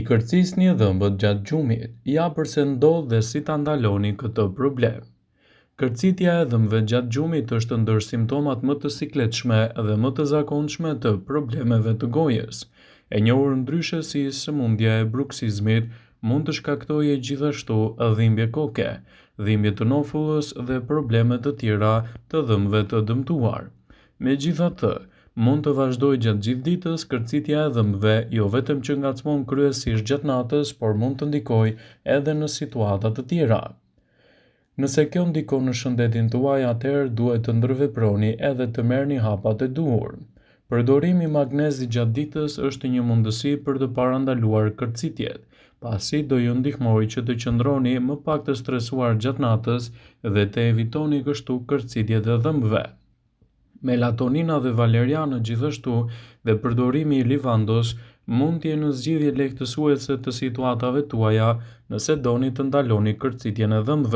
Kërcisni dhëmbët gjatë gjumit, ja përse ndodh dhe si ta ndaloni këtë problem. Kërcitja e dhëmbëve gjatë gjumit është ndër simptomat më të sikletshme dhe më të zakonshme të problemeve të gojës. E njohur ndryshe si sëmundja e bruksizmit, mund të shkaktojë gjithashtu dhimbje koke, dhimbje të nofullës dhe probleme të tjera të dhëmbëve të dëmtuar. Megjithatë, mund të vazhdojë gjatë gjithë ditës. Kërcitja e dhëmbëve jo vetëm që ngacmon kryesisht gjatë natës, por mund të ndikojë edhe në situata të tjera. Nëse kjo ndikon në shëndetin tuaj, atëherë duhet të ndërveproni edhe të merrni hapat e duhur. Përdorimi i magnezit gjatë ditës është një mundësi për të parandaluar kërcitjet, pasi do ju ndihmojë që të qëndroni më pak të stresuar gjatë natës dhe të evitoni kështu kërcitjet e dhëmbëve. Melatonina dhe valeriana gjithashtu dhe përdorimi i livandos mund të jenë zgjidhje lehtësuese të situatave tuaja nëse doni të ndaloni kërcitjen e dhëmbëve.